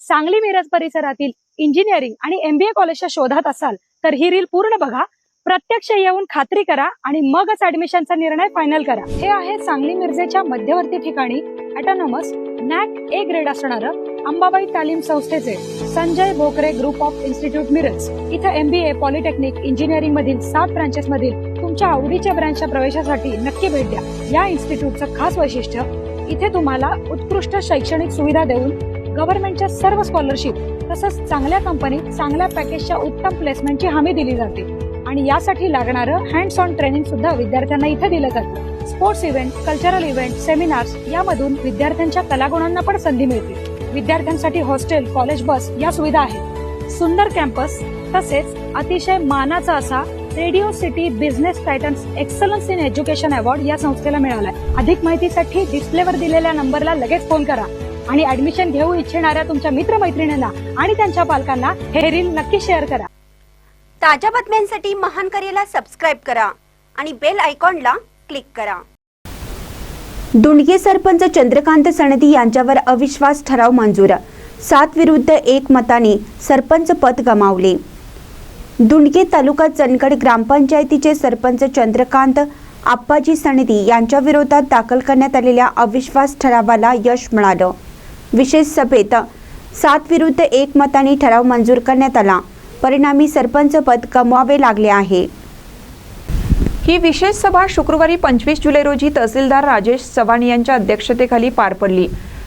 सांगली मिरज परिसरातील इंजिनिअरिंग आणि MBA कॉलेजच्या शोधात असाल तर ही रील पूर्ण बघा, प्रत्यक्ष येऊन खात्री करा आणि मगच ऍडमिशनचा निर्णय फायनल करा। हे आहे सांगली मिरजेच्या मध्यवर्ती ठिकाणी ऑटोनॉमस NAC A ग्रेड असणारं अंबाबाई तालीम संस्थेचे Sanjay Bhokare group of institute Miraj. इथे MBA, पॉलिटेक्निक, इंजिनिअरिंग मधील 7 ब्रांचेस मधील तुमच्या आवडीच्या ब्रँचच्या प्रवेशासाठी नक्की भेट द्या। या इन्स्टिट्यूटचं खास वैशिष्ट्य, इथे तुम्हाला उत्कृष्ट शैक्षणिक सुविधा देऊन गव्हर्नमेंटच्या सर्व स्कॉलरशिप तसंच चांगल्या कंपनीत चांगल्या पॅकेजच्या उत्तम प्लेसमेंटची हमी दिली जाते आणि यासाठी लागणारं हँड्स ऑन ट्रेनिंग सुद्धा विद्यार्थ्यांना इथे दिलं जातं। Sports event, cultural event, seminars यामधून विद्यार्थ्यांच्या कलागुणांना पण संधी मिळते। विद्यार्थ्यांसाठी हॉस्टेल, कॉलेज बस या सुविधा आहेत। सुंदर कॅम्पस तसेच अतिशय मानाचा असा radio city business Titans excellence in education award या संस्थेला मिळालाय। अधिक माहितीसाठी डिस्प्लेवर दिलेल्या नंबरला लगेच फोन करा आणि ऍडमिशन घेऊ इच्छिणाऱ्या तुमच्या मित्रमैत्रिणींना आणि त्यांच्या पालकांना हे रील नक्की शेअर करा। ताज्या बातम्यांसाठी महान करेला सबस्क्राइब करा आणि बेल आयकॉनला क्लिक करा। दुंडगे सरपंच चंद्रकांत सनदी यांच्यावर अविश्वास ठराव मंजूर, 7 विरुद्ध 1 मताने सरपंच पद गमावले। दुंडगे तालुका चंदगड ग्रामपंचायतीचे सरपंच चंद्रकांत आप्पाजी सनदी यांच्या विरोधात दाखल करण्यात आलेल्या अविश्वास ठरावाला यश मिळालं। विशेष सभेत 7 विरुद्ध 1 मताने ठराव मंजूर करण्यात आला। परिणामी सरपंच पद गमवावे लागले आहे। ही विशेष सभा शुक्रवारी 25 जुलै रोजी तहसीलदार राजेश चव्हाण यांच्या अध्यक्षतेखाली पार पडली।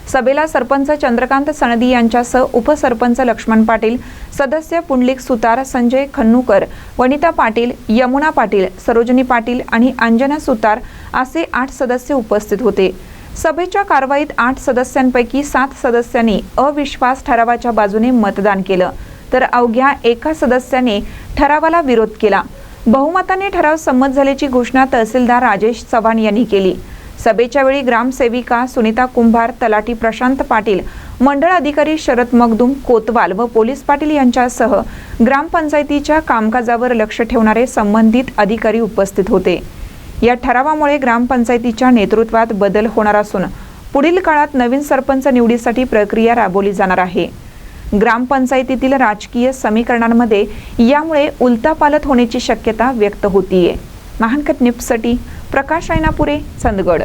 सभेला सरपंच चंद्रकांत सनदी यांच्यासह उपसरपंच लक्ष्मण पाटील, सदस्य पुंडलिक सुतार, संजय खन्नूकर, वनिता पाटील, यमुना पाटील, सरोजनी पाटील आणि अंजना सुतार असे 8 सदस्य उपस्थित होते। सभेच्या कारवाईत 8 सदस्यांपैकी 7 सदस्यांनी अविश्वास ठरावाच्या बाजूने मतदान केलं, तर अवघ्या 1 सदस्याने ठरावाला विरोध केला। बहुमताने ठराव संमत झाल्याची घोषणा तहसीलदार राजेश चव्हाण यांनी केली। सभेच्या वेळी ग्रामसेविका सुनीता कुंभार, तलाठी प्रशांत पाटील, मंडळ अधिकारी शरद मगदूम कोतवाल व पोलीस पाटील यांच्यासह ग्रामपंचायतीच्या कामकाजावर लक्ष ठेवणारे संबंधित अधिकारी उपस्थित होते। या ठरावामुळे ग्रामपंचायतीच्या नेतृत्वात बदल होणार असून पुढील काळात नवीन सरपंच निवडीसाठी प्रक्रिया राबवली जाणार आहे। ग्रामपंचायतीतील राजकीय समीकरणांमध्ये यामुळे उलथापालथ होण्याची शक्यता व्यक्त होतीये। महानकट न्यूजसाठी प्रकाश रायनापुरे, चंदगड।